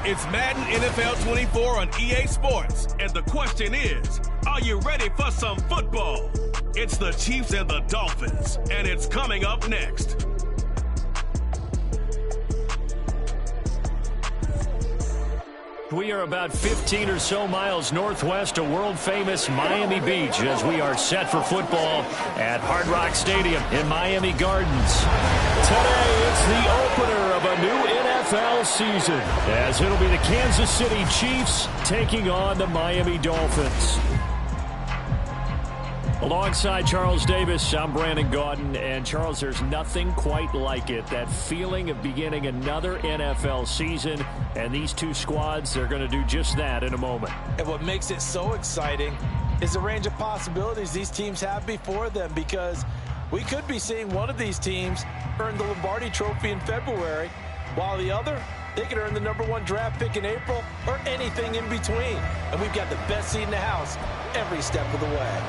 It's Madden NFL 24 on EA Sports. And the question is, are you ready for some football? It's the Chiefs and the Dolphins, and it's coming up next. We are about 15 or so miles northwest of world-famous Miami Beach as we are set for football at Hard Rock Stadium in Miami Gardens. Today, it's the opener of a new NFL season as it'll be the Kansas City Chiefs taking on the Miami Dolphins. Alongside Charles Davis, I'm Brandon Gaudin. And Charles, there's nothing quite like it. That feeling of beginning another NFL season. And these two squads, they're going to do just that in a moment. And what makes it so exciting is the range of possibilities these teams have before them, because we could be seeing one of these teams earn the Lombardi Trophy in February, while the other, they could earn the #1 draft pick in April or anything in between. And we've got the best seat in the house every step of the way.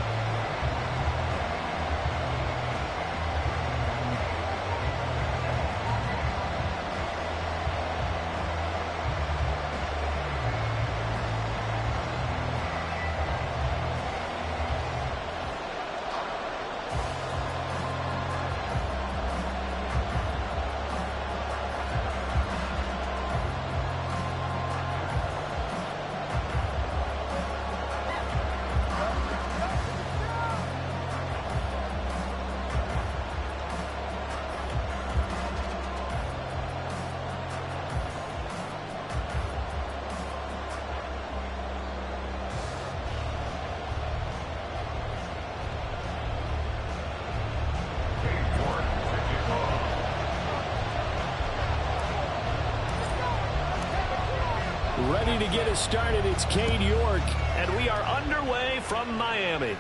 Ready to get us started, it's Cade York, and we are underway from Miami.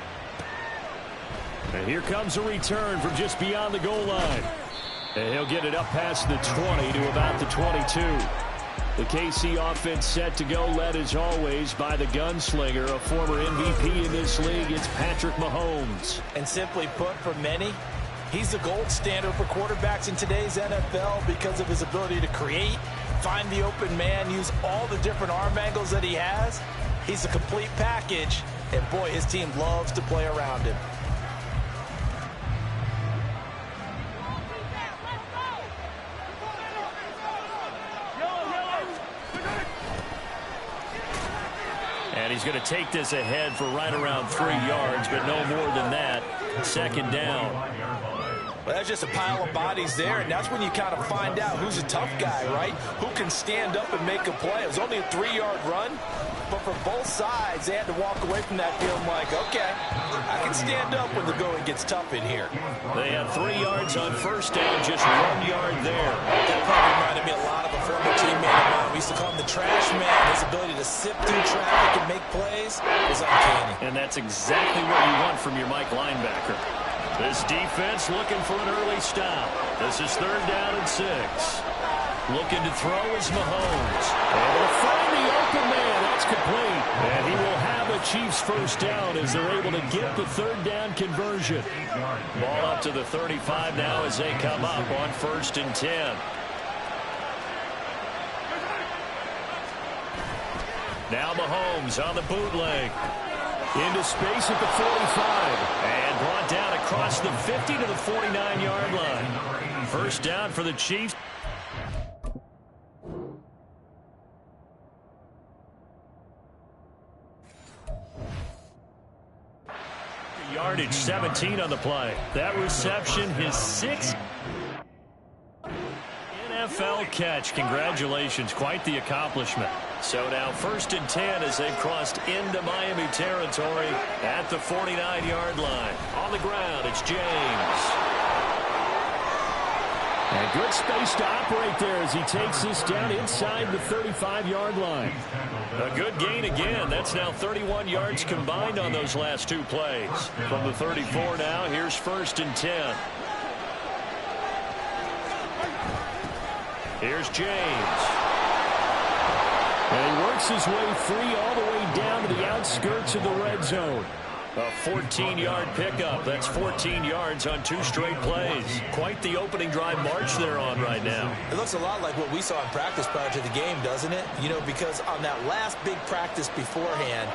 And here comes a return from just beyond the goal line. And he'll get it up past the 20 to about the 22. The KC offense set to go, led as always by the gunslinger, a former MVP in this league. It's Patrick Mahomes. And simply put, for many, he's the gold standard for quarterbacks in today's NFL because of his ability to create, find the open man, use all the different arm angles that he has. He's a complete package, and boy, his team loves to play around him. And he's going to take this ahead for right around 3 yards, but no more than that. Second down. Well, that's just a pile of bodies there, and that's when you kind of find out who's a tough guy, right? Who can stand up and make a play. It was only a 3-yard run, but for both sides, they had to walk away from that feeling like, okay, I can stand up when the going gets tough in here. They had 3 yards on first down, just 1 yard there. That probably reminded me a lot of a former teammate of mine. We used to call him the trash man. His ability to sift through traffic and make plays was uncanny. And that's exactly what you want from your Mike linebacker. This defense looking for an early stop. This is 3rd down and 6. Looking to throw is Mahomes. And he'll find the open man. That's complete. And he will have a Chiefs first down as they're able to get the 3rd down conversion. Ball up to the 35 now as they come up on 1st and 10. Now Mahomes on the bootleg. Into space at the 45. And brought down across the 50 to the 49-yard line. First down for the Chiefs. Yardage 17 on the play. That reception, his 6th NFL catch. Congratulations, quite the accomplishment. So now 1st and 10 as they've crossed into Miami territory at the 49-yard line. On the ground, it's James. And good space to operate there as he takes this down inside the 35-yard line. A good gain again. That's now 31 yards combined on those last 2 plays. From the 34 now, here's 1st and 10. Here's James. And he works his way free all the way down to the outskirts of the red zone. A 14-yard pickup. That's 14 yards on 2 straight plays. Quite the opening drive march they're on right now. It looks a lot like what we saw in practice prior to the game, doesn't it? You know, because on that last big practice beforehand,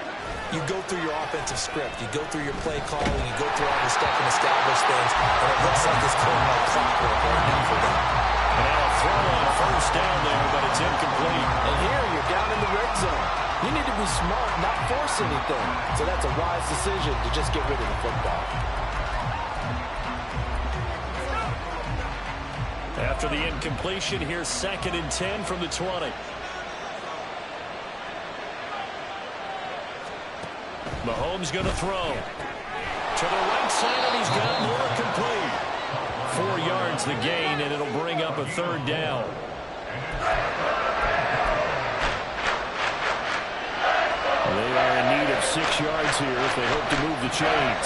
you go through your offensive script. You go through your play calling. You go through all the stuff and establish things. And it looks like it's going like clockwork right now for them. And now a throw on first down there, but it's incomplete. And here you're down in the red zone. You need to be smart, not force anything. So that's a wise decision to just get rid of the football. After the incompletion, here's 2nd and 10 from the 20. Mahomes going to throw. To the right side, and he's got more complete. 4 yards the gain, and it'll bring up a 3rd down. They are in need of 6 yards here if they hope to move the chains.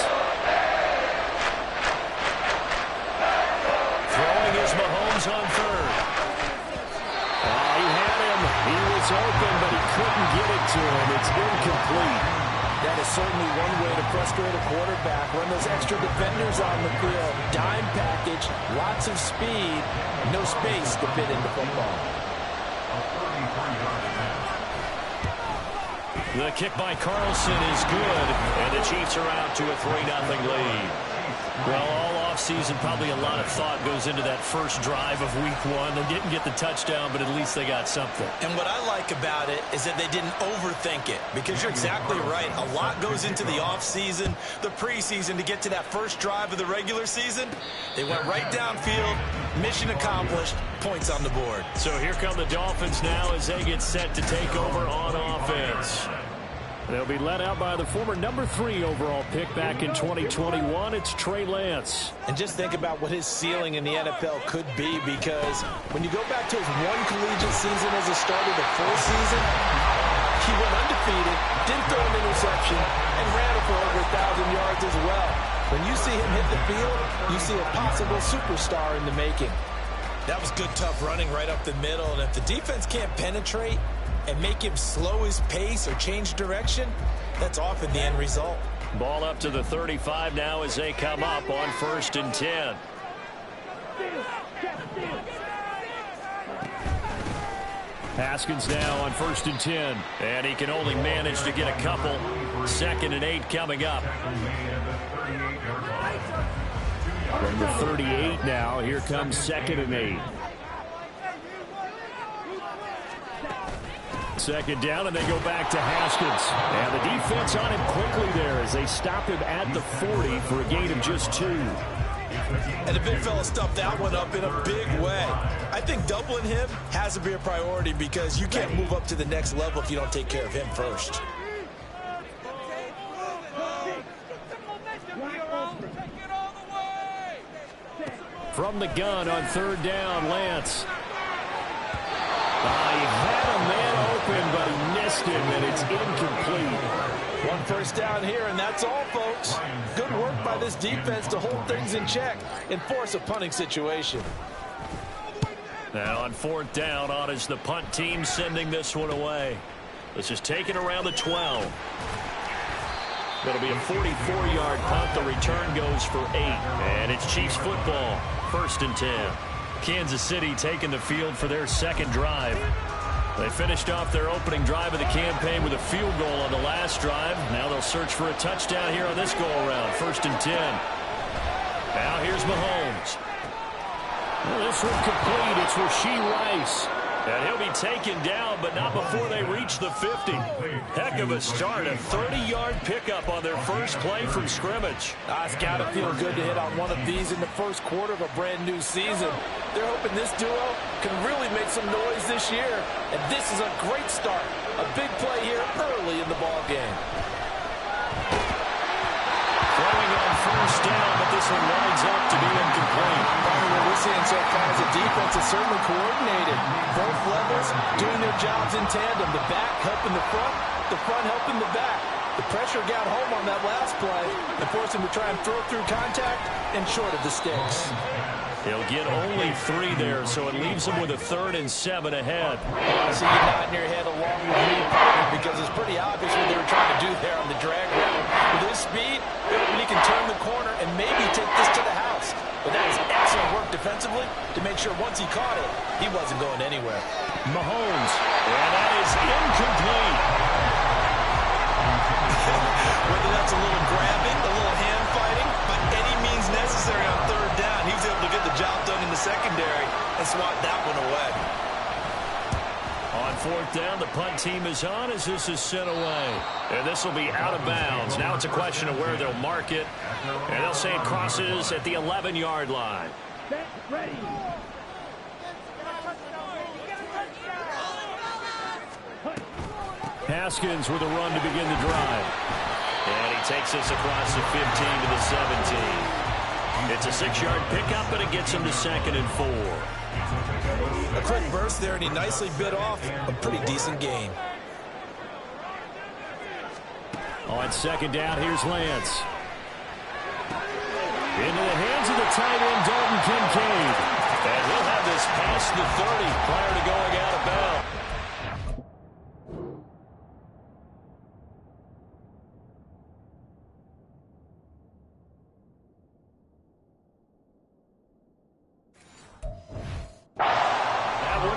Throwing is Mahomes on 3rd. He had him. He was open, but he couldn't get it to him. It's incomplete. That is certainly one way to frustrate a quarterback. Run those extra defenders on the field. Dime package, lots of speed, no space to fit into football. The kick by Carlson is good, and the Chiefs are out to a 3-0 lead. Well, all offseason, probably a lot of thought goes into that first drive of Week 1. They didn't get the touchdown, but at least they got something. And what I like about it is that they didn't overthink it, because you're exactly right. A lot goes into the offseason, the preseason, to get to that first drive of the regular season. They went right downfield, mission accomplished, points on the board. So here come the Dolphins now as they get set to take over on offense. They'll be led out by the former number 3 overall pick back in 2021. It's Trey Lance. And just think about what his ceiling in the NFL could be, because when you go back to his 1 collegiate season as a starter, the full season, he went undefeated, didn't throw an interception, and ran it for over 1,000 yards as well. When you see him hit the field, you see a possible superstar in the making. That was good, tough running right up the middle, and if the defense can't penetrate and make him slow his pace or change direction, that's often the end result. Ball up to the 35 now as they come up on 1st and 10. Haskins now on 1st and 10. And he can only manage to get a couple. 2nd and 8 coming up. From the 38 now, here comes 2nd and 8. 2nd down, and they go back to Haskins. And the defense on him quickly there as they stop him at the 40 for a gain of just 2. And the big fella stuffed that one up in a big way. I think doubling him has to be a priority, because you can't move up to the next level if you don't take care of him first. From the gun on 3rd down, Lance. He had a man open, but he missed him, and it's incomplete. 1 first down here, and that's all, folks. Good work by this defense to hold things in check and force a punting situation. Now on 4th down, on is the punt team sending this one away. This is taken around the 12. It'll be a 44-yard punt. The return goes for 8. And it's Chiefs football, 1st and 10. Kansas City taking the field for their 2nd drive. They finished off their opening drive of the campaign with a field goal on the last drive. Now they'll search for a touchdown here on this go-around, 1st and 10. Now here's Mahomes. Well, this one complete. It's Rashee Rice. And he'll be taken down, but not before they reach the 50. Heck of a start. A 30-yard pickup on their first play from scrimmage. It's got to feel good to hit on one of these in the first quarter of a brand-new season. They're hoping this duo can really make some noise this year. And this is a great start. A big play here early in the ball game. Throwing on 1st down, but this one winds up to be incomplete. What we're seeing so far is the defense is certainly coordinated. Both levels doing their jobs in tandem. The back helping the front helping the back. The pressure got home on that last play and forced him to try and throw through contact and short of the sticks. He'll get only 3 there, so it leaves him with a 3rd and 7 ahead. I see you nodding your head along with me, partner, because it's pretty obvious what they were trying to do there on the drag route. With his speed, he can turn the corner and maybe take this to the house. But that is excellent work defensively to make sure once he caught it, he wasn't going anywhere. Mahomes, and that is incomplete. Whether that's a little grabbing, a little hand fighting, by any means necessary on third down, he was able to get the job done in the secondary and swat that one away. On fourth down, the punt team is on as this is sent away. And this will be out of bounds. Now it's a question of where they'll mark it. And they'll say it crosses at the 11-yard line. Ready. Haskins with a run to begin the drive. And he takes us across the 15 to the 17. It's a 6-yard pickup, but it gets him to 2nd and 4. A quick burst there, and he nicely bit off a pretty decent gain. On 2nd down, here's Lance. Into the hands of the tight end, Dalton Kincaid. And he'll have this past the 30 prior to going out of bounds.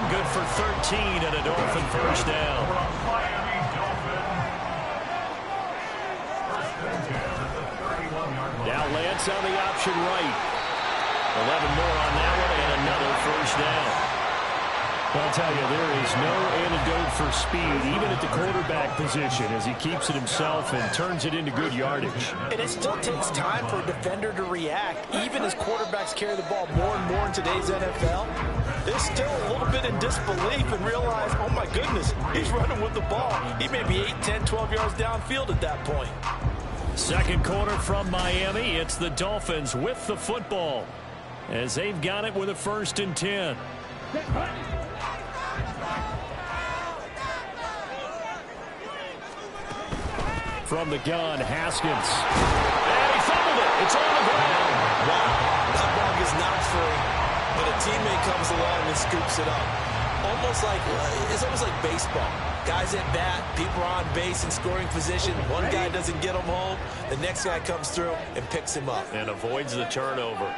Good for 13 and a Dolphin first down. Now Lance on the option right. 11 more on that one and another first down. I'll tell you, there is no antidote for speed, even at the quarterback position, as he keeps it himself and turns it into good yardage. And it still takes time for a defender to react, even as quarterbacks carry the ball more and more in today's NFL. They're still a little bit in disbelief and realize, oh my goodness, he's running with the ball. He may be 8, 10, 12 yards downfield at that point. Second quarter from Miami. It's the Dolphins with the football as they've got it with a 1st and 10. From the gun, Haskins. And he fumbled it. It's on the ground. Wow, that ball gets knocked free, but a teammate comes along and scoops it up. It's almost like baseball. Guys at bat, people are on base in scoring position. One guy doesn't get him home. The next guy comes through and picks him up. And avoids the turnover.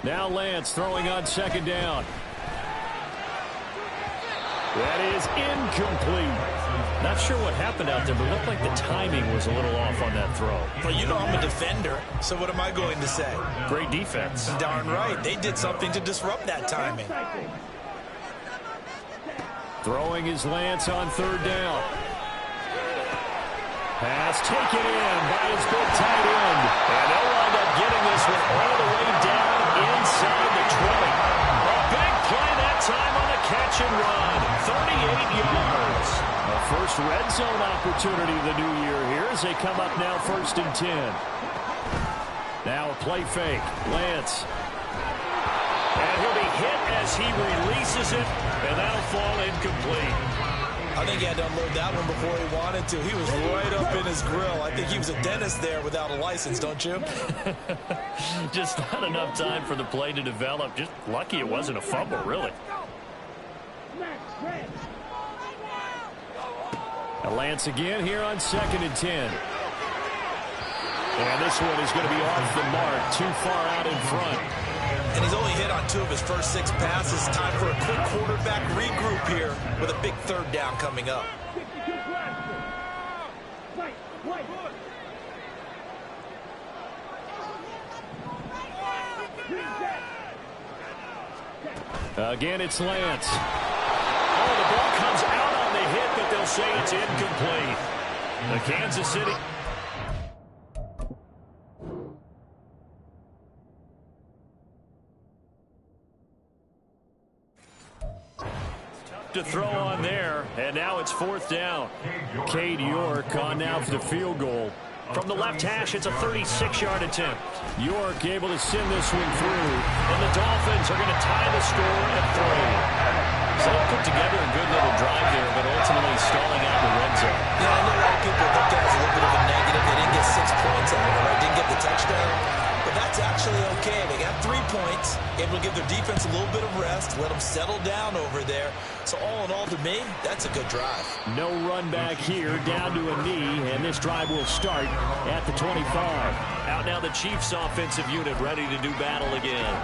Now Lance throwing on 2nd down. That is incomplete. Not sure what happened out there, but it looked like the timing was a little off on that throw. Well, you know I'm a defender, so what am I going to say? Great defense. Darn right. They did something to disrupt that timing. Throwing is Lance on 3rd down. Pass taken in by his big tight end. And they'll wind up getting this one all the way down inside the 20. A big play that time on a catch and run. 38 yards. A first red zone opportunity of the new year here as they come up now 1st and 10. Now a play fake. Lance. And he'll be hit as he releases it, and that'll fall incomplete. I think he had to unload that one before he wanted to. He was right up in his grill. I think he was a dentist there without a license, don't you? Just not enough time for the play to develop. Just lucky it wasn't a fumble, really. Now Lance again here on 2nd and 10. And this one is going to be off the mark, too far out in front. And he's only hit on 2 of his first 6 passes. Time for a quick quarterback regroup here with a big 3rd down coming up. Again, it's Lance. Oh, the ball comes out on the hit, but they'll say it's incomplete. The Kansas City... to throw on there, and now it's 4th down. Cade York on now for the field goal. From the left hash, it's a 36-yard attempt. York able to send this one through, and the Dolphins are going to tie the score at 3. So they put together a good little drive there, but ultimately stalling out the red zone. Yeah, I know a lot of people look at it as a little bit of a negative. They didn't get 6 points out of it, right? Didn't get the touchdown. But that's actually okay. They got 3 points, able to get give their defense a little bit of rest, let them settle down over there. So all in all, to me, that's a good drive. No run back here, down to a knee, and this drive will start at the 25. Out now the Chiefs offensive unit ready to do battle again.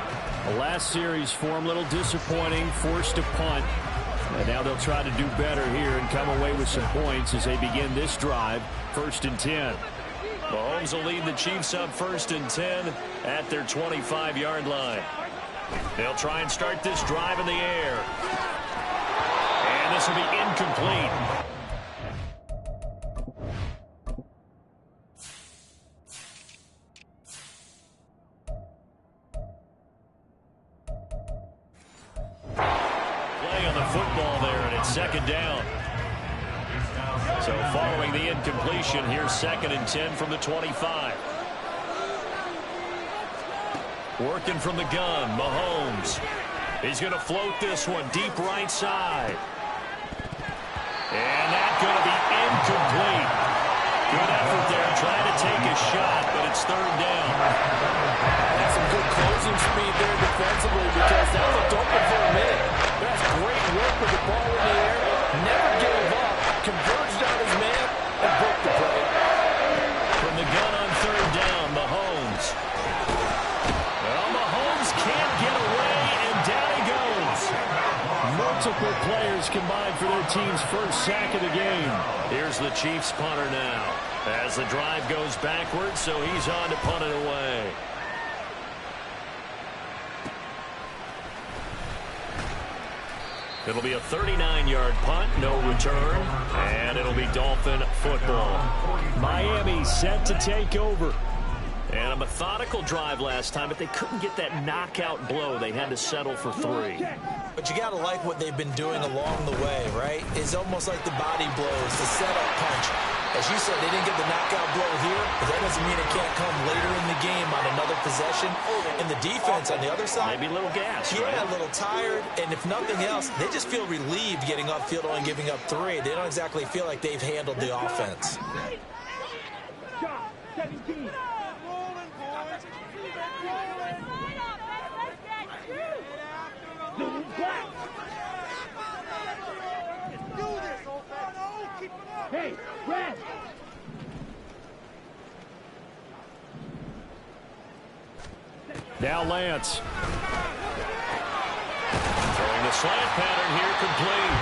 The last series for them, a little disappointing, forced to punt. And now they'll try to do better here and come away with some points as they begin this drive, 1st and 10. Mahomes will lead the Chiefs up 1st and 10 at their 25-yard line. They'll try and start this drive in the air. And this will be incomplete. Play on the football there, and it's 2nd down. So following the incompletion, here's 2nd and 10 from the 25. Working from the gun, Mahomes. He's going to float this one deep right side. And that's going to be incomplete. Good effort there, trying to take a shot, but it's 3rd down. That's some good closing speed there defensively because that looked open for a minute. That's great work with the ball in the air. Never gave up. Converged on his man and broke the play. From the gun on 3rd down, Mahomes. Well, Mahomes can't get away, and down he goes. Multiple players combined for their team's first sack of the game. Here's the Chiefs punter now as the drive goes backwards, so he's on to punt it away. It'll be a 39-yard punt, no return, and it'll be Dolphin football. Miami set to take over. And a methodical drive last time, but they couldn't get that knockout blow. They had to settle for 3. But you got to like what they've been doing along the way, right? It's almost like the body blows, the setup punch. As you said, they didn't get the knockout blow here, but that doesn't mean it can't come later in the game on another possession. And the defense on the other side, maybe a little gas, yeah, right? A little tired. And if nothing else, they just feel relieved getting upfield only giving up 3. They don't exactly feel like they've handled the offense. Hey, Red! Now Lance. Throwing the slant pattern here complete.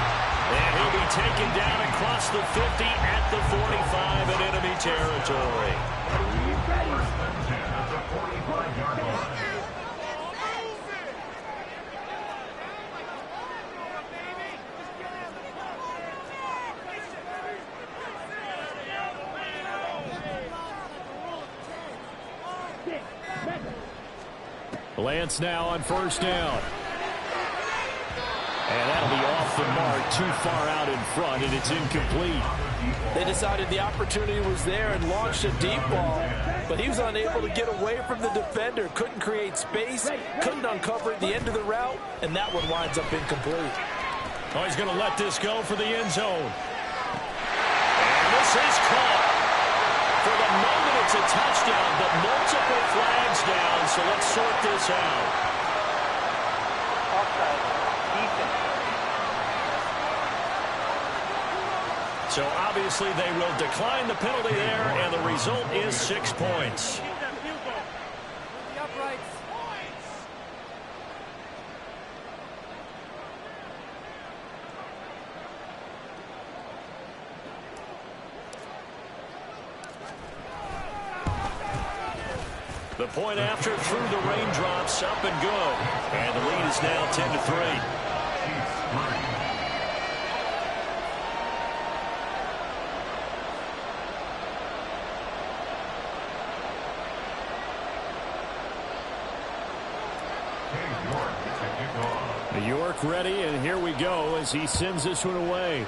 And he'll be taken down across the 50 at the 45 in enemy territory. Lance now on 1st down. And that'll be off the mark, too far out in front, and it's incomplete. They decided the opportunity was there and launched a deep ball, but he was unable to get away from the defender, couldn't create space, couldn't uncover at the end of the route, and that one winds up incomplete. Oh, he's going to let this go for the end zone. And this is caught. For the moment, it's a touchdown, but multiple flags down, so let's sort this out. Offside. Defense. So obviously they will decline the penalty there, and the result is 6 points. The point after through the raindrops, up and good. And the lead is now 10-3. New York ready, and here we go as he sends this one away.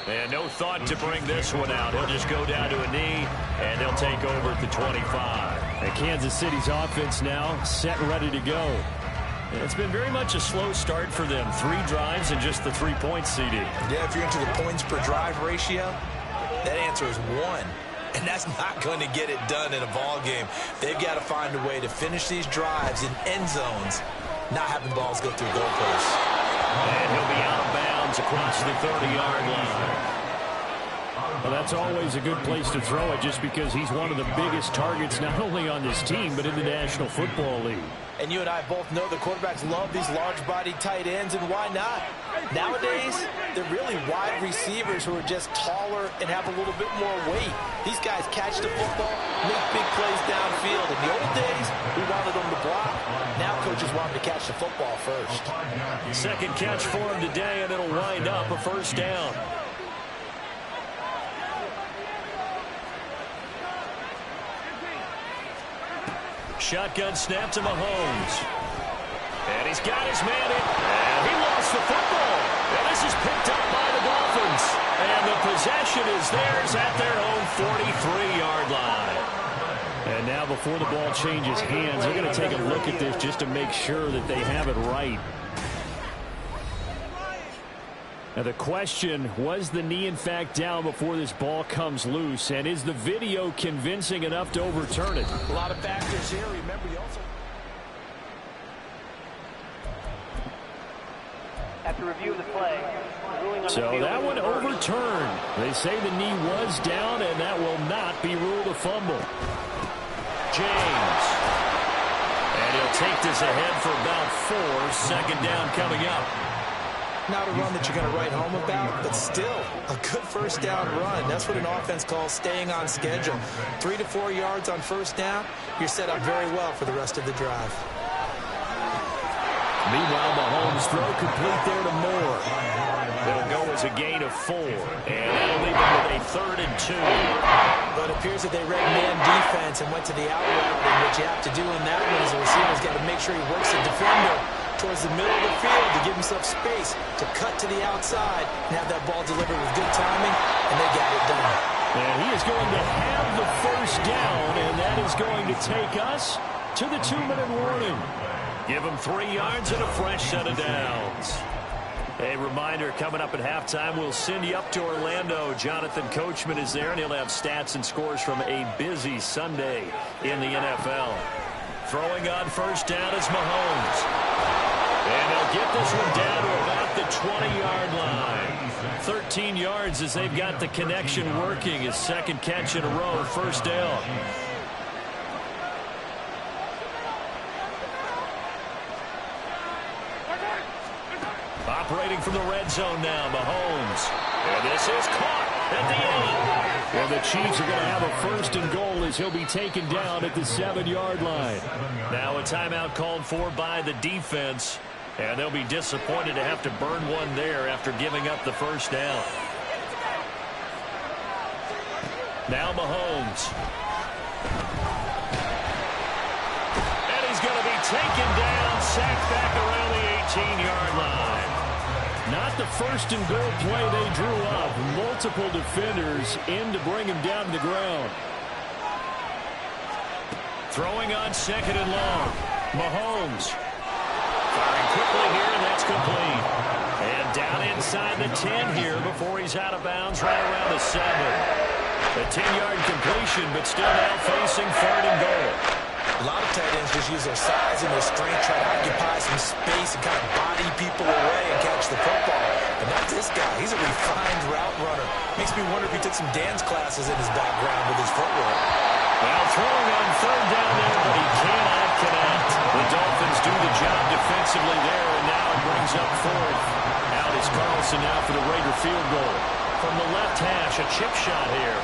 And no thought to bring this one out. He'll just go down to a knee, and they'll take over at the 25. And Kansas City's offense now set and ready to go. And it's been very much a slow start for them. 3 drives and just the 3 points, CD. Yeah, if you're into the points per drive ratio, that answer is 1. and that's not going to get it done in a ball game. They've got to find a way to finish these drives in end zones, not having balls go through goalposts. And he'll be out of bounds across the 30-yard line. Well, that's always a good place to throw it just because he's one of the biggest targets not only on this team but in the National Football League. And you and I both know the quarterbacks love these large-bodied tight ends, and why not? Nowadays, they're really wide receivers who are just taller and have a little bit more weight. These guys catch the football, make big plays downfield. In the old days, we wanted them to block. Now coaches want them to catch the football first. Second catch for him today, and it'll wind up a first down. Shotgun snap to Mahomes. And he's got his man in. And he lost the football. And this is picked up by the Dolphins. And the possession is theirs at their own 43-yard line. And now before the ball changes hands, they're going to take a look at this just to make sure that they have it right. Now the question, was the knee in fact down before this ball comes loose? And is the video convincing enough to overturn it? A lot of factors here. Remember, you also... After review of the play, ruling on So the that one overturned. They say the knee was down, and that will not be ruled a fumble. James. And he'll take this ahead for about 4. Second down coming up. Not a run that you're going to write home about, but still a good first down run. That's what an offense calls staying on schedule. 3 to 4 yards on first down, you're set up very well for the rest of the drive. Meanwhile, Mahomes' throw complete there to Moore. It'll go as a gain of 4. And that'll leave him with a 3rd and 2. But it appears that they read man defense and went to the out route. And what you have to do in that one is the receiver's got to make sure he works the defender towards the middle of the field to give himself space to cut to the outside and have that ball delivered with good timing, and they got it done. And he is going to have the first down, and that is going to take us to the 2-minute warning. Give him 3 yards and a fresh set of downs. A reminder, coming up at halftime, we'll send you up to Orlando. Jonathan Coachman is there, and he'll have stats and scores from a busy Sunday in the NFL. Throwing on first down is Mahomes. And they'll get this one down to about the 20-yard line. 13 yards as they've got the connection working. His second catch in a row, first down. Operating from the red zone now, Mahomes. And this is caught at the 8. And the Chiefs are going to have a first and goal as he'll be taken down at the 7-yard line. Now a timeout called for by the defense. And they'll be disappointed to have to burn one there after giving up the first down. Now Mahomes. And he's going to be taken down, sacked back around the 18-yard line. Not the first and goal play they drew up. Multiple defenders in to bring him down to the ground. Throwing on second and long. Mahomes. Firing quickly here, and that's complete. And down inside the 10 here before he's out of bounds right around the 7. A 10-yard completion, but still now facing 3rd and goal. A lot of tight ends just use their size and their strength, try to occupy some space and kind of body people away and catch the football. But not this guy. He's a refined route runner. Makes me wonder if he took some dance classes in his background with his footwork. Well, throwing on 3rd down there, but he cannot connect. The Dolphins do the job defensively there, and now it brings up 4th. Out is Carlson now for the Raider field goal. From the left hash, a chip shot here.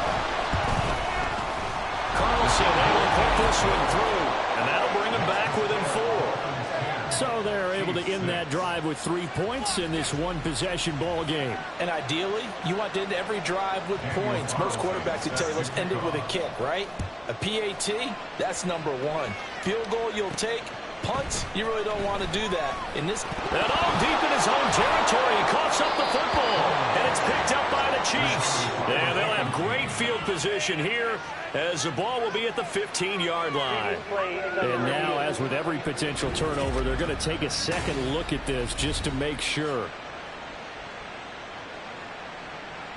Carlson able to put this one through, and that'll bring him back within 4. So they're able to end that drive with 3 points in this one-possession ball game. And ideally, you want to end every drive with points. Most quarterbacks would tell you, let's end it with a kick, right? A PAT, that's number 1. Field goal you'll take. Punts, you really don't want to do that. In this, and all deep in his own territory, he coughs up the football, and it's picked up by the Chiefs. And they'll have great field position here as the ball will be at the 15-yard line. And now, as with every potential turnover, they're going to take a second look at this just to make sure.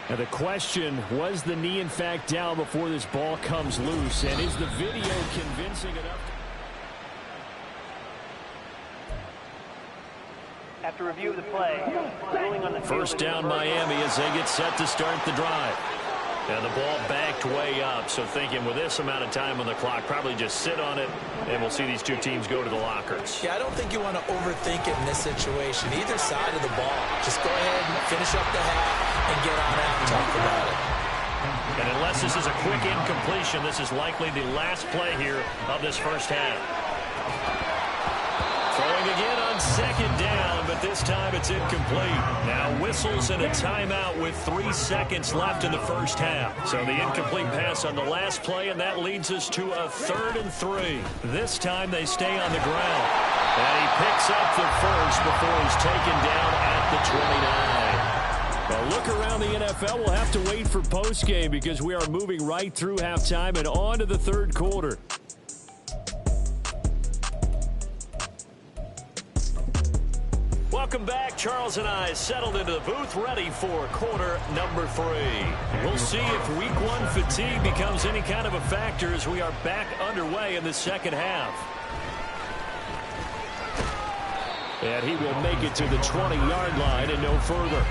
And the question, was the knee in fact down before this ball comes loose? And is the video convincing enough? After review of the play, ruling on the first down Miami as they get set to start the drive. And the ball backed way up, so thinking with this amount of time on the clock, probably just sit on it, and we'll see these two teams go to the lockers. Yeah, I don't think you want to overthink it in this situation. Either side of the ball, just go ahead and finish up the half and get on out and talk about it. And unless this is a quick incompletion, this is likely the last play here of this first half. Throwing again on second down, but this time it's incomplete. Now whistles and a timeout with 3 seconds left in the first half. So the incomplete pass on the last play, and that leads us to a 3rd and 3. This time they stay on the ground. And he picks up the first before he's taken down at the 29. A look around the NFL, we'll have to wait for postgame because we are moving right through halftime and on to the 3rd quarter. Welcome back. Charles and I settled into the booth, ready for quarter number 3. We'll see if week 1 fatigue becomes any kind of a factor as we are back underway in the second half. And he will make it to the 20-yard line and no further.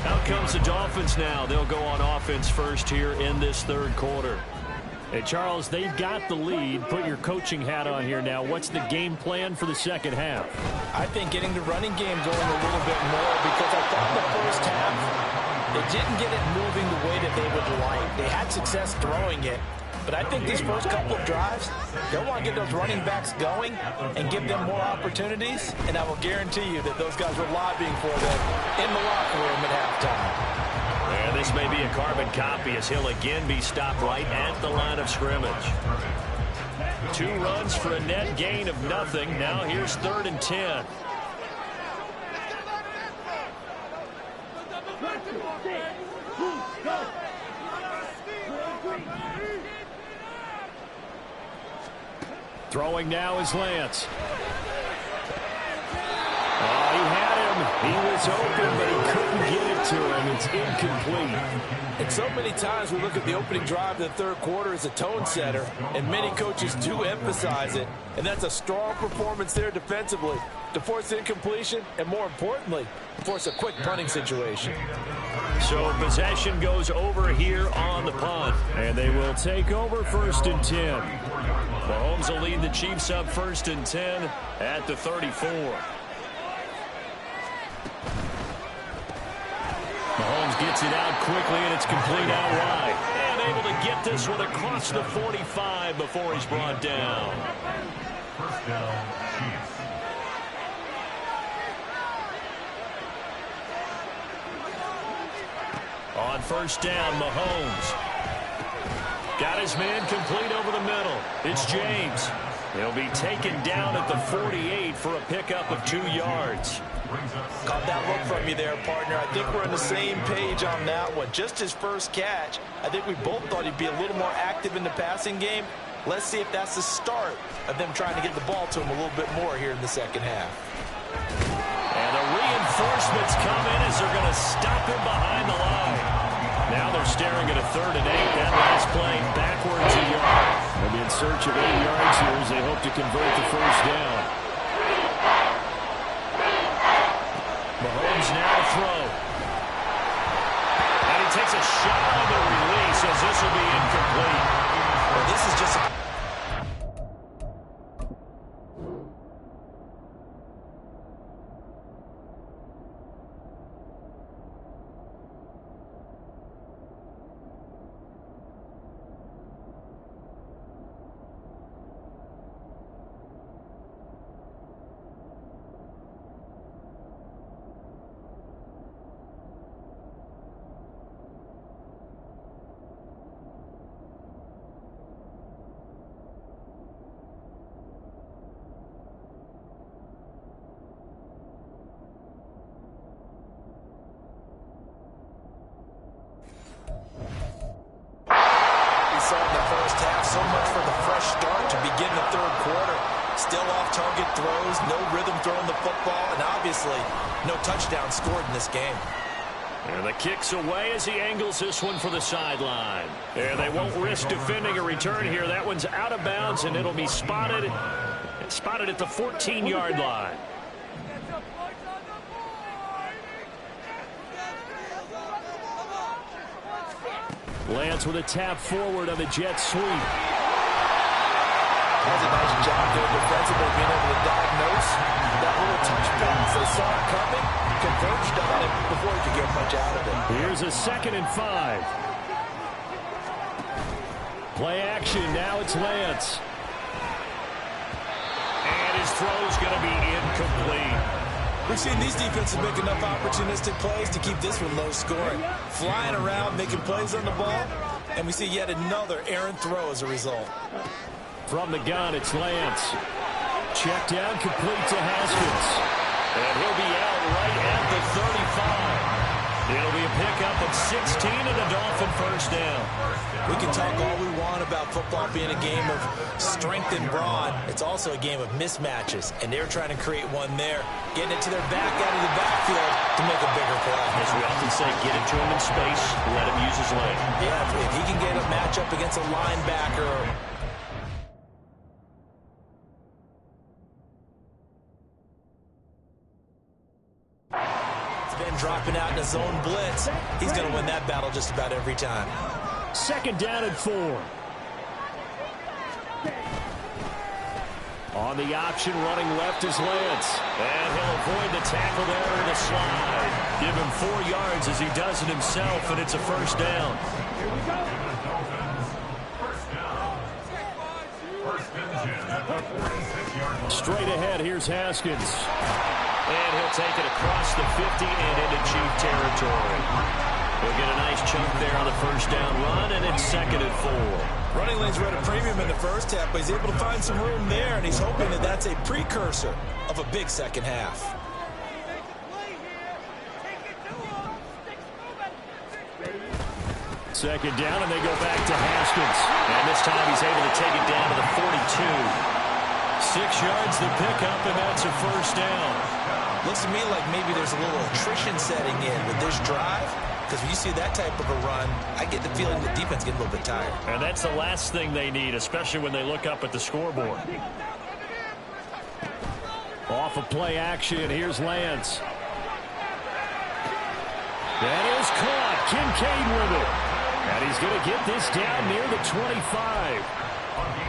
Out comes the Dolphins now. They'll go on offense first here in this 3rd quarter. Hey, Charles, they've got the lead. Put your coaching hat on here now. What's the game plan for the second half? I think getting the running game going a little bit more, because I thought the first half they didn't get it moving the way that they would like. They had success throwing it, but I think these first couple of drives, they'll want to get those running backs going and give them more opportunities, and I will guarantee you that those guys were lobbying for them in the locker room at halftime. And this may be a carbon copy as he'll again be stopped right at the line of scrimmage. 2 runs for a net gain of nothing. Now here's 3rd and 10. Throwing now is Lance. Oh, he had him. He was open, but he couldn't get it to him. It's incomplete. And so many times we look at the opening drive of the 3rd quarter as a tone setter, and many coaches do emphasize it, and that's a strong performance there defensively to force incompletion and, more importantly, force a quick punting situation. So possession goes over here on the punt. And they will take over 1st and 10. Mahomes will lead the Chiefs up 1st and 10 at the 34. Mahomes gets it out quickly, and it's complete out wide. And able to get this one across the 45 before he's brought down. First down, Chiefs. On 1st down, Mahomes. Got his man complete over the middle. It's James. He'll be taken down at the 48 for a pickup of 2 yards. Caught that look from you there, partner. I think we're on the same page on that one. Just his first catch. I think we both thought he'd be a little more active in the passing game. Let's see if that's the start of them trying to get the ball to him a little bit more here in the second half. And the reinforcements come in as they're going to stop him behind the line. Now they're staring at a 3rd and 8. That last play backwards a yard. They'll be in search of 8 yards here as they hope to convert the first down. Mahomes now to throw. And he takes a shot on the release as this will be incomplete. Well, this is just a... So much for the fresh start to begin the 3rd quarter. Still off-target throws, no rhythm throwing the football, and obviously no touchdown scored in this game. And the kick's away as he angles this one for the sideline. And they won't risk defending a return here. That one's out of bounds, and it'll be spotted at the 14-yard line. Lance with a tap forward on the jet sweep. Does a nice job there defensively being able to diagnose that little touch pass. They saw it coming, converged on it before he could get much out of it. Here's a 2nd and 5. Play action. Now it's Lance. And his throw's going to be incomplete. We've seen these defenses make enough opportunistic plays to keep this one low scoring. Flying around, making plays on the ball, and we see yet another errant throw as a result. From the gun, it's Lance. Check down, complete to Haskins. And he'll be out right at the 35. It'll be a pickup of 16 and a Dolphin first down. We can talk all we want about football being a game of strength and brawn. It's also a game of mismatches, and they're trying to create one there, getting it to their back out of the backfield to make a bigger play. As we often say, get it to him in space, let him use his leg. Yeah, if he can get a matchup against a linebacker. Dropping out in a zone blitz. He's going to win that battle just about every time. 2nd down and 4. On the option, running left is Lance. And he'll avoid the tackle there in the slide. Give him 4 yards as he does it himself, and it's a first down. Straight ahead, here's Haskins. And he'll take it across the 50 and into Chief territory. He'll get a nice chunk there on the first down run, and it's 2nd and 4. Running lanes were at a premium in the first half, but he's able to find some room there, and he's hoping that that's a precursor of a big second half. Second down, and they go back to Haskins. And this time he's able to take it down to the 42. 6 yards the pickup, and that's a first down. Looks to me like maybe there's a little attrition setting in with this drive, because when you see that type of a run, I get the feeling the defense gets a little bit tired. And that's the last thing they need, especially when they look up at the scoreboard. Off of play action, here's Lance. That is caught. Kincaid with it. And he's going to get this down near the 25.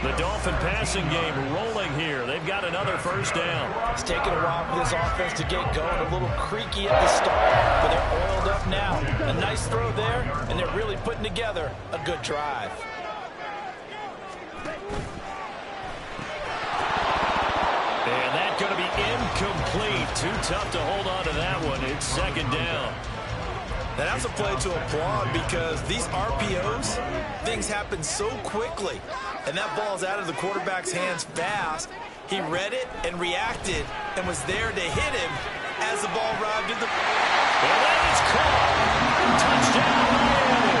The Dolphin passing game rolling here. They've got another first down. It's taken a while for this offense to get going. A little creaky at the start, but they're oiled up now. A nice throw there, and they're really putting together a good drive. And that's going to be incomplete. Too tough to hold on to that one. It's 2nd down. And that's a play to applaud because these RPOs, things happen so quickly. And that ball's out of the quarterback's hands fast. He read it and reacted and was there to hit him as the ball arrived in the... And that is caught. Touchdown, Miami.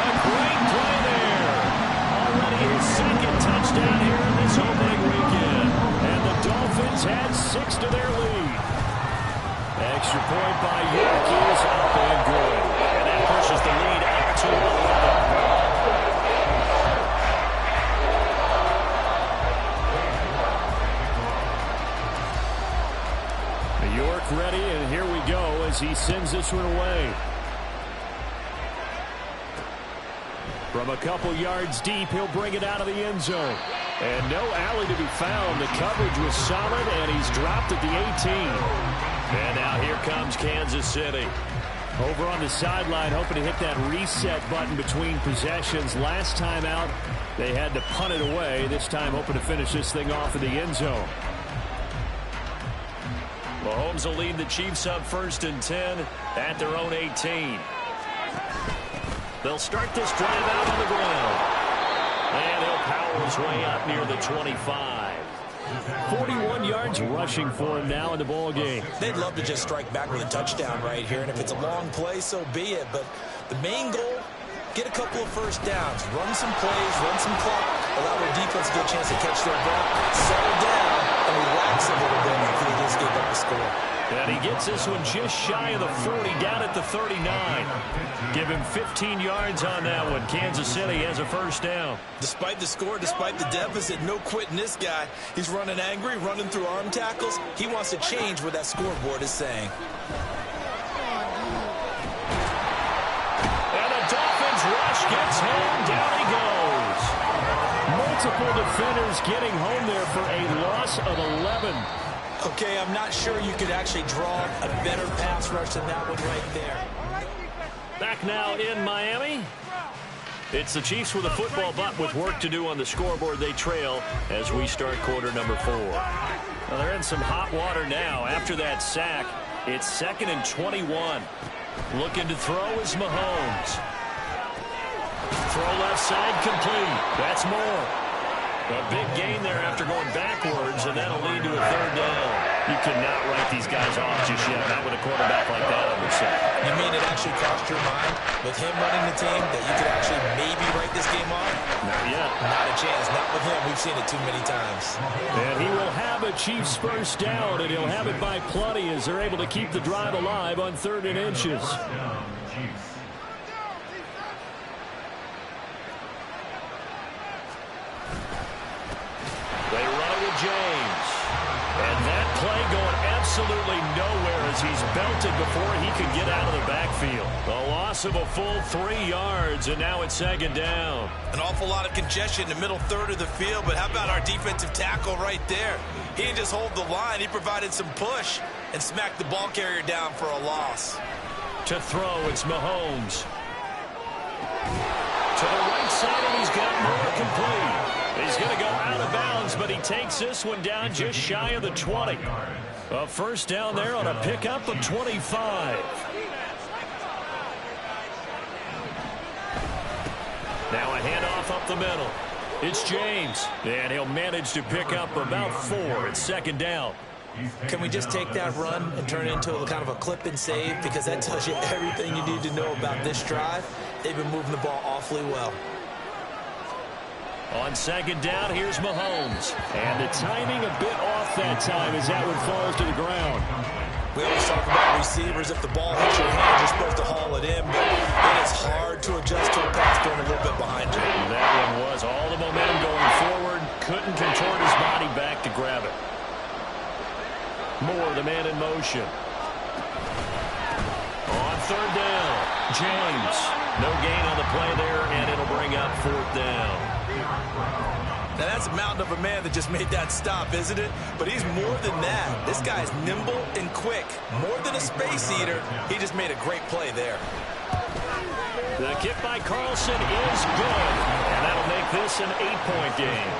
A great play there. Already his 2nd touchdown here in this opening weekend. And the Dolphins had 6 to their lead. Extra point by York is up and good. And that pushes the lead up to 11. York ready, and here we go as he sends this one away. From a couple yards deep, he'll bring it out of the end zone. And no alley to be found. The coverage was solid, and he's dropped at the 18. And now here comes Kansas City. Over on the sideline, hoping to hit that reset button between possessions. Last time out, they had to punt it away. This time, hoping to finish this thing off in the end zone. Mahomes will lead the Chiefs up 1st and 10 at their own 18. They'll start this drive out on the ground. And he'll power his way up near the 25. 41 yards rushing for him now in the ball game. They'd love to just strike back with a touchdown right here, and if it's a long play, so be it. But the main goal, get a couple of first downs, run some plays, run some clock, allow their defense to get a chance to catch their breath, settle down, and relax a little bit until they just give up the score. And he gets this one just shy of the 40, down at the 39. Give him 15 yards on that one. Kansas City has a first down. Despite the score, despite the deficit, no quitting this guy. He's running angry, running through arm tackles. He wants to change what that scoreboard is saying. And the Dolphins rush gets him. Down he goes. Multiple defenders getting home there for a loss of 11. Okay, I'm not sure you could actually draw a better pass rush than that one right there. Back now in Miami. It's the Chiefs with a football, but with work to do on the scoreboard, they trail as we start quarter number 4. Well, they're in some hot water now. After that sack, it's 2nd and 21. Looking to throw is Mahomes. Throw left side complete. That's more. A big gain there after going backwards, and that'll lead to a 3rd down. You could not write these guys off just yet, not with a quarterback like that on the set. You mean it actually crossed your mind with him running the team that you could actually maybe write this game off? Not yet. Not a chance. Not with him. We've seen it too many times. And he will have a Chiefs first down, and he'll have it by plenty as they're able to keep the drive alive on 3rd and inches. They run it with James. And that play going absolutely nowhere as he's belted before he could get out of the backfield. A loss of a full 3 yards, and now it's 2nd down. An awful lot of congestion in the middle third of the field, but how about our defensive tackle right there? He didn't just hold the line. He provided some push and smacked the ball carrier down for a loss. To throw, it's Mahomes. To the right side, and he's got more complete. He's going to go out of bounds, but he takes this one down just shy of the 20. A first down there on a pickup of 25. Now a handoff up the middle. It's James, and he'll manage to pick up about 4. It's 2nd down. Can we just take that run and turn it into a kind of a clip and save? Because that tells you everything you need to know about this drive. They've been moving the ball awfully well. On 2nd down, here's Mahomes. And the timing a bit off that time as that one falls to the ground. We always talk about receivers. If the ball hits your hand, you're supposed to haul it in. But it is hard to adjust to a pass going a little bit behind you. That one was all the momentum going forward. Couldn't contort his body back to grab it. Moore, the man in motion. On 3rd down, James. No gain on the play there, and it'll bring up 4th down. Now, that's a mountain of a man that just made that stop, isn't it? But he's more than that. This guy's nimble and quick. More than a space eater. He just made a great play there. The kick by Carlson is good, and that'll make this an 8-point game.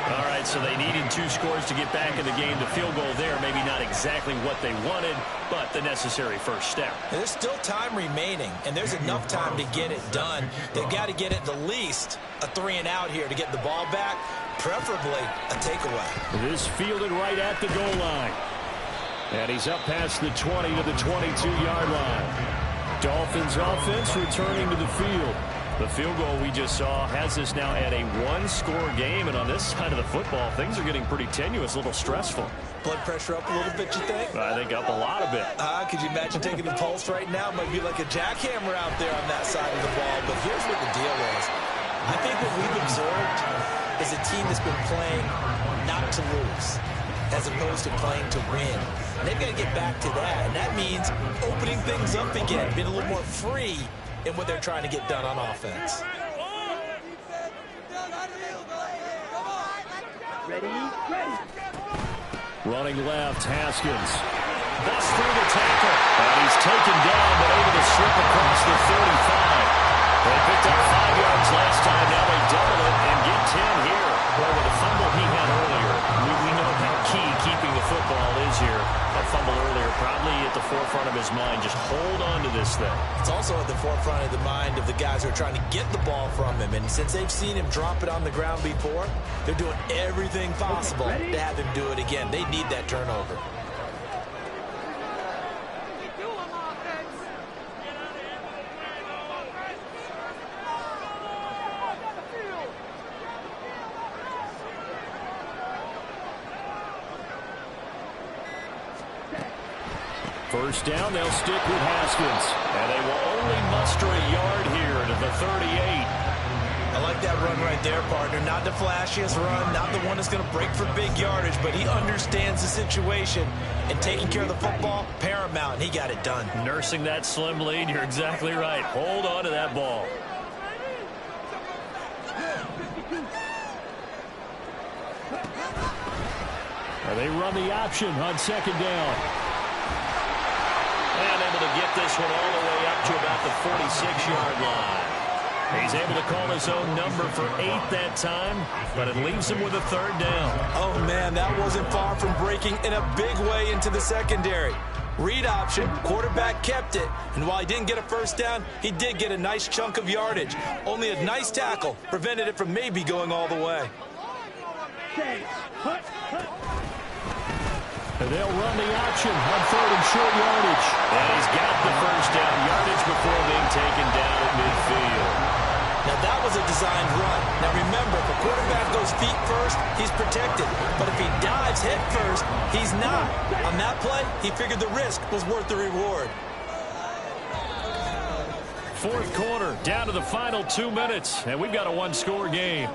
All right, so they needed 2 scores to get back in the game. The field goal there, maybe not exactly what they wanted, but the necessary first step. And there's still time remaining, and there's enough time to get it done. They've got to get it at least a 3-and-out here to get the ball back, preferably a takeaway. This fielded right at the goal line. And he's up past the 20 to the 22-yard line. Dolphins offense returning to the field. The field goal we just saw has us now at a 1-score game, and on this side of the football, things are getting pretty tenuous, a little stressful. Blood pressure up a little bit, you think? I think up a lot of it. Could you imagine taking the pulse right now? It might be like a jackhammer out there on that side of the ball, but here's what the deal is. I think what we've observed is a team that's been playing not to lose, as opposed to playing to win. And they've got to get back to that, and that means opening things up again, being a little more free in what they're trying to get done on offense. Ready? Running left, Haskins. Busts through the tackle. And he's taken down, but able to slip across the 35. They picked up 5 yards last time. Now they double it and get 10 here. Well, with the fumble he had earlier, we know how key keeping the football is here. That fumble earlier probably at the forefront of his mind. Just hold on to this thing. It's also at the forefront of the mind of the guys who are trying to get the ball from him. And since they've seen him drop it on the ground before, they're doing everything possible to have him do it again. They need that turnover. First down, they'll stick with Haskins. And they will only muster a yard here to the 38. I like that run right there, partner. Not the flashiest run, not the one that's going to break for big yardage, but he understands the situation, and taking care of the football, paramount, and he got it done. Nursing that slim lead, you're exactly right. Hold on to that ball. They run the option on second down. And able to get this one all the way up to about the 46-yard line. He's able to call his own number for 8 that time, but it leaves him with a third down. Oh, man, that wasn't far from breaking in a big way into the secondary. Read option, quarterback kept it, and while he didn't get a first down, he did get a nice chunk of yardage. Only a nice tackle prevented it from maybe going all the way. And they'll run the option on third and short yardage. And he's got the first down yardage before being taken down at midfield. Now, that was a designed run. Now, remember, if a quarterback goes feet first, he's protected. But if he dives head first, he's not. On that play, he figured the risk was worth the reward. Fourth quarter, down to the final 2 minutes, and we've got a one-score game.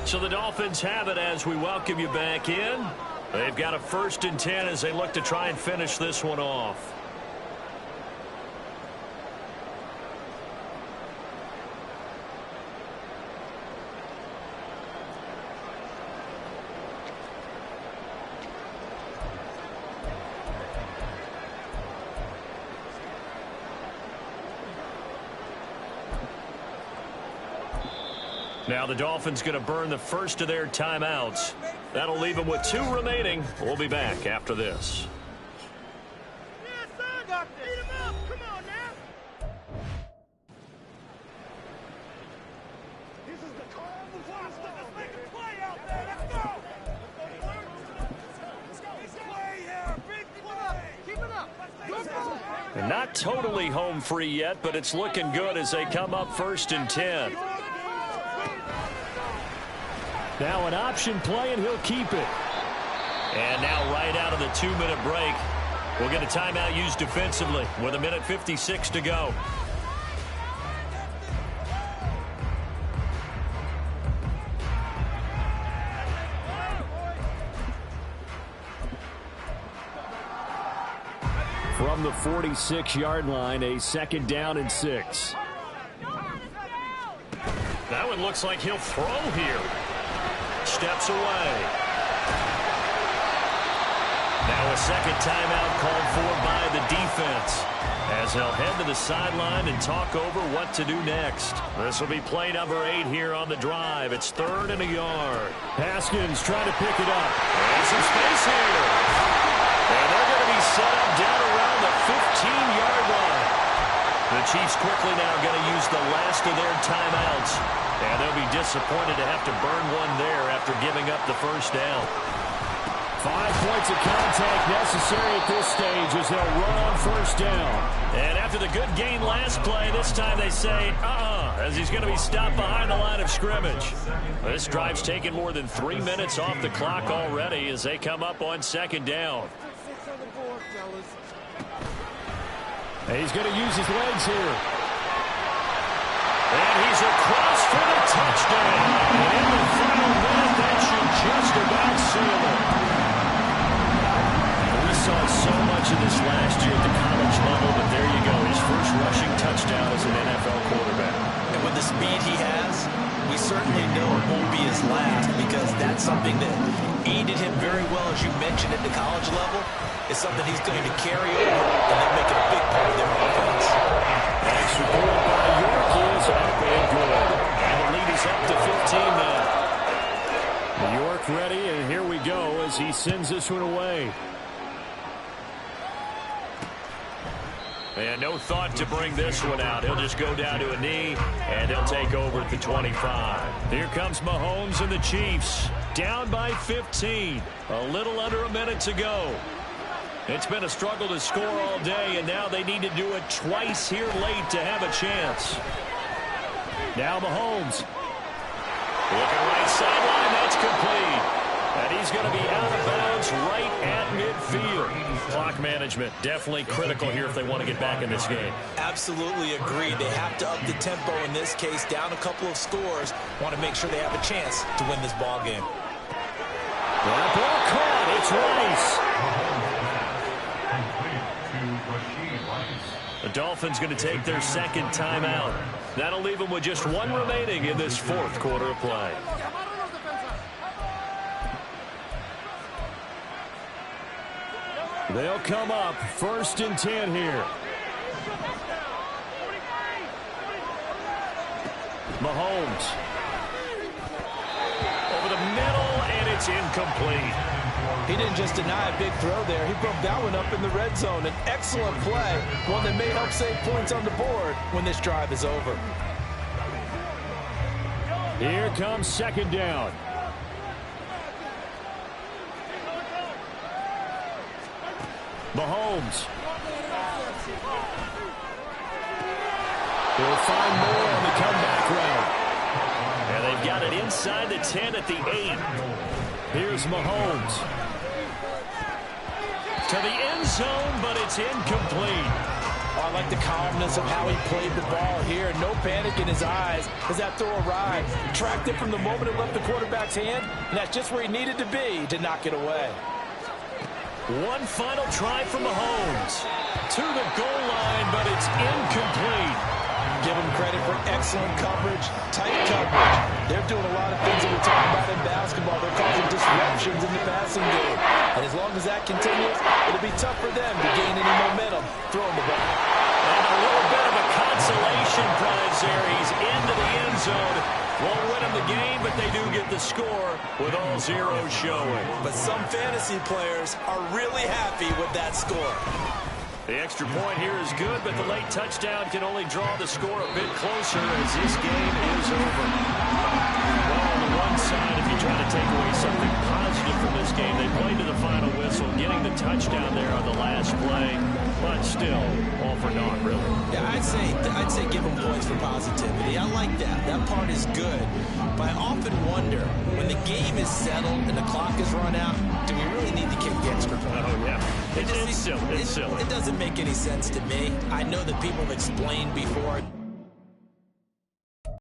So the Dolphins have it as we welcome you back in. They've got a 1st and 10 as they look to try and finish this one off. Now the Dolphins going to burn the first of their timeouts. That'll leave them with 2 remaining. We'll be back after this. Yes, sir. Beat him up. Come on now. This is the call of the watch. Let's make a play out there. Let's go. Let's play here. Big play. Keep it up. Let's go. And not totally home free yet, but it's looking good as they come up 1st and 10. Now an option play, and he'll keep it. And now right out of the 2-minute break, we'll get a timeout used defensively with 1:56 to go. From the 46-yard line, a 2nd down and 6. That one looks like he'll throw here. Steps away. Now a second timeout called for by the defense as they'll head to the sideline and talk over what to do next. This will be play number 8 here on the drive. It's 3rd and a yard. Haskins trying to pick it up. And some space here. And they're going to be set up down around the 15-yard line. The Chiefs quickly now going to use the last of their timeouts. And they'll be disappointed to have to burn one there after giving up the first down. 5 points of contact necessary at this stage as they'll run on first down. And after the good gain last play, this time they say, as he's going to be stopped behind the line of scrimmage. This drive's taken more than 3 minutes off the clock already as they come up on 2nd down. And he's going to use his legs here. And he's across for the touchdown. And in the final minute, that should just about seal it. We saw so much of this last year at the college level, but there you go. His first rushing touchdown as an NFL quarterback. And with the speed he has, we certainly know it won't be his last, because that's something that aided him very well, as you mentioned, at the college level. It's something he's going to carry over and then make it a big part of their offense. Nice report by York is up and good. And the lead is up to 15 now. York ready, and here we go as he sends this one away. And no thought to bring this one out. He'll just go down to a knee, and they'll take over at the 25. Here comes Mahomes and the Chiefs. Down by 15. A little under a minute to go. It's been a struggle to score all day, and now they need to do it twice here late to have a chance. Now Mahomes. Looking right sideline, that's complete. And he's going to be out of bounds right at midfield. Clock management definitely critical here if they want to get back in this game. Absolutely agreed. They have to up the tempo in this case, down a couple of scores. Want to make sure they have a chance to win this ball game. That ball caught. It's Rice. The Dolphins going to take their second timeout. That'll leave them with just one remaining in this fourth quarter of play. They'll come up 1st and 10 here. Mahomes. Over the middle, and it's incomplete. He didn't just deny a big throw there. He broke that one up in the red zone. An excellent play, one that may help save points on the board when this drive is over. Here comes 2nd down. Mahomes. He'll find more on the comeback route. And they've got it inside the 10 at the 8. Here's Mahomes. To the end zone, but it's incomplete. Oh, I like the calmness of how he played the ball here. No panic in his eyes as that throw arrived. Tracked it from the moment it left the quarterback's hand, and that's just where he needed to be to knock it away. One final try from Mahomes. To the goal line, but it's incomplete. Give him credit for excellent coverage, tight coverage. They're doing a lot of things that we talk about in basketball. They're causing disruptions in the passing game. And as long as that continues, it'll be tough for them to gain any momentum throwing the ball. And a little bit of a consolation prize there. He's into the end zone. Won't win him the game, but they do get the score with all zeros showing. But some fantasy players are really happy with that score. The extra point here is good, but the late touchdown can only draw the score a bit closer as this game is over. Well, on the one side, if you try to take away something positive from this game, they played to the final whistle, getting the touchdown there on the last play, but still, all for naught, really. Yeah, I'd say give them points for positivity. I like that. That part is good. But I often wonder, when the game is settled and the clock is run out, do we really need to kick the extra point? Oh, yeah. It's silly. It's silly. It doesn't make any sense to me. I know that people have explained before.